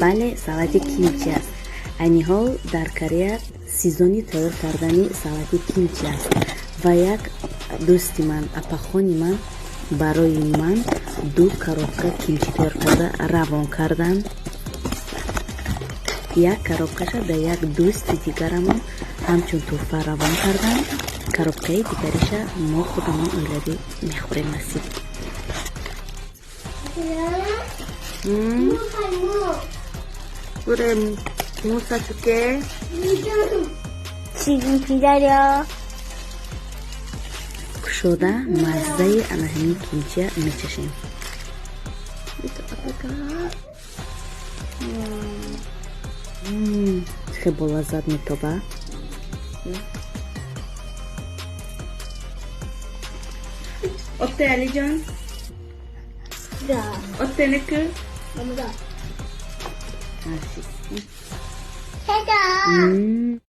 бале, салати кимчи аст. айни ҳол дар Корея сезони тайёр кардани салати кимчи аст ва як дӯсти ман, апахони ман барои ман 2 коробка кимчи тайёр карда равон карданд. як коробкаша да як дӯсти дигарамон ҳамчун туҳфа равон карданд. коробкаи дигариша мо худамон оиладӣ мехӯрем насиб. Бурем муса чуке? 지금 기다려. кушода маззаи анаҳини кимчи мечашем. чӣ болаззат метоба. отте алиҷон? 자, отте неку? 넘어가. Merci. 해가.